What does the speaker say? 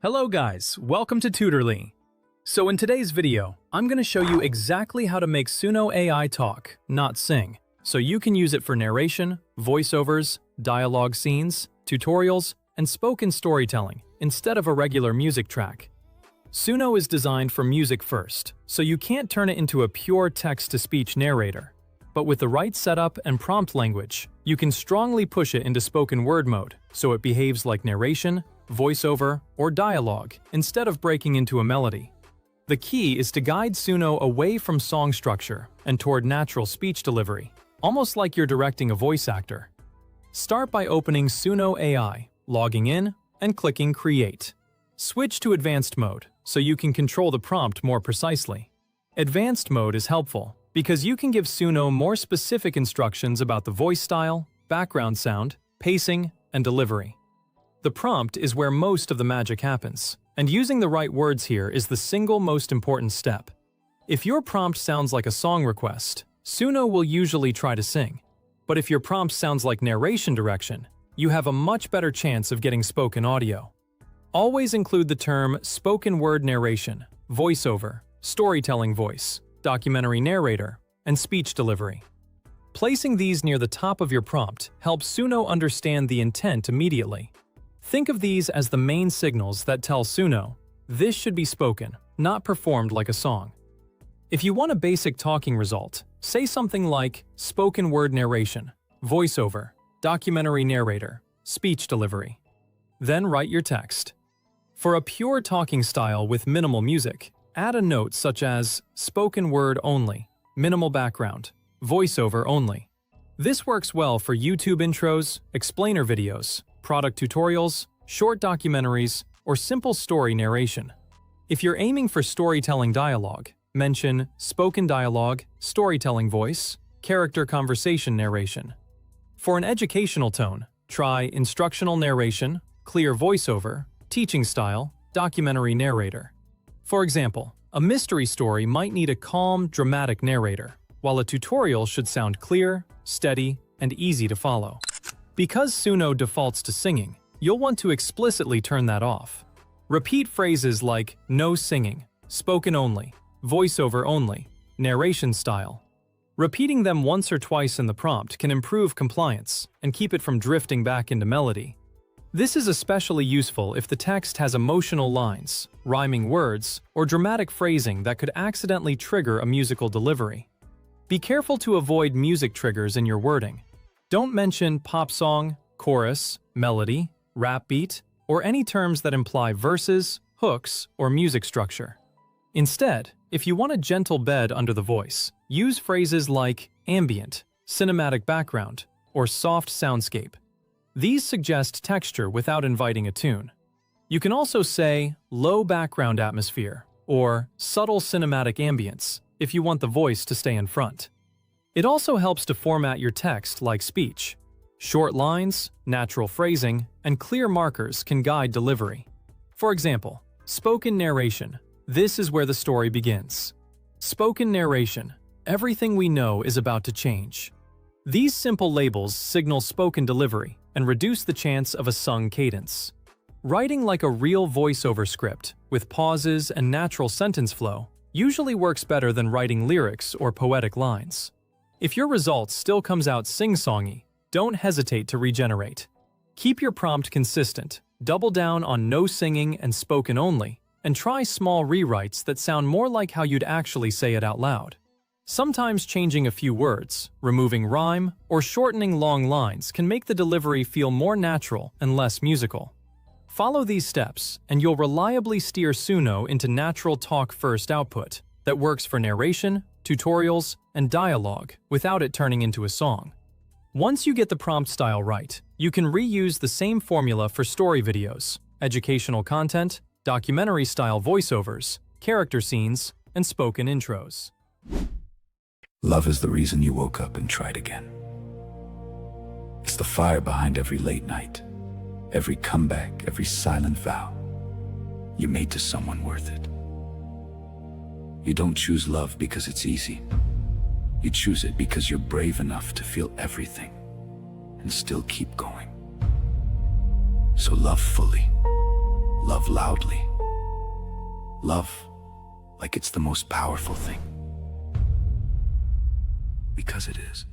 Hello guys, welcome to Tutorly. So in today's video, I'm going to show you exactly how to make SUNO AI talk, not sing, so you can use it for narration, voiceovers, dialogue scenes, tutorials, and spoken storytelling instead of a regular music track. SUNO is designed for music first, so you can't turn it into a pure text-to-speech narrator. But with the right setup and prompt language, you can strongly push it into spoken word mode, so it behaves like narration, voiceover, or dialogue instead of breaking into a melody. The key is to guide SUNO away from song structure and toward natural speech delivery, almost like you're directing a voice actor. Start by opening SUNO AI, logging in, and clicking Create. Switch to Advanced Mode so you can control the prompt more precisely. Advanced Mode is helpful because you can give SUNO more specific instructions about the voice style, background sound, pacing, and delivery. The prompt is where most of the magic happens, and using the right words here is the single most important step. If your prompt sounds like a song request, SUNO will usually try to sing. But if your prompt sounds like narration direction, you have a much better chance of getting spoken audio. Always include the term spoken word narration, voiceover, storytelling voice, documentary narrator, and speech delivery. Placing these near the top of your prompt helps SUNO understand the intent immediately. Think of these as the main signals that tell SUNO, this should be spoken, not performed like a song. If you want a basic talking result, say something like spoken word narration, voiceover, documentary narrator, speech delivery. Then write your text. For a pure talking style with minimal music, add a note such as spoken word only, minimal background, voiceover only. This works well for YouTube intros, explainer videos, product tutorials, short documentaries, or simple story narration. If you're aiming for storytelling dialogue, mention spoken dialogue, storytelling voice, character conversation narration. For an educational tone, try instructional narration, clear voiceover, teaching style, documentary narrator. For example, a mystery story might need a calm, dramatic narrator, while a tutorial should sound clear, steady, and easy to follow. Because SUNO defaults to singing, you'll want to explicitly turn that off. Repeat phrases like no singing, spoken only, voiceover only, narration style. Repeating them once or twice in the prompt can improve compliance and keep it from drifting back into melody. This is especially useful if the text has emotional lines, rhyming words, or dramatic phrasing that could accidentally trigger a musical delivery. Be careful to avoid music triggers in your wording. Don't mention pop song, chorus, melody, rap beat, or any terms that imply verses, hooks, or music structure. Instead, if you want a gentle bed under the voice, use phrases like ambient, cinematic background, or soft soundscape. These suggest texture without inviting a tune. You can also say low background atmosphere or subtle cinematic ambience if you want the voice to stay in front. It also helps to format your text like speech. Short lines, natural phrasing, and clear markers can guide delivery. For example, spoken narration. This is where the story begins. Spoken narration. Everything we know is about to change. These simple labels signal spoken delivery and reduce the chance of a sung cadence. Writing like a real voiceover script, with pauses and natural sentence flow, usually works better than writing lyrics or poetic lines. If your result still comes out sing-songy, don't hesitate to regenerate. Keep your prompt consistent, double down on no singing and spoken only, and try small rewrites that sound more like how you'd actually say it out loud. Sometimes changing a few words, removing rhyme, or shortening long lines can make the delivery feel more natural and less musical. Follow these steps, and you'll reliably steer SUNO into natural talk-first output that works for narration, tutorials, and dialogue without it turning into a song. Once you get the prompt style right, you can reuse the same formula for story videos, educational content, documentary-style voiceovers, character scenes, and spoken intros. Love is the reason you woke up and tried again. It's the fire behind every late night, every comeback, every silent vow you made to someone worth it. You don't choose love because it's easy. You choose it because you're brave enough to feel everything and still keep going. So love fully. Love loudly. Love like it's the most powerful thing. Because it is.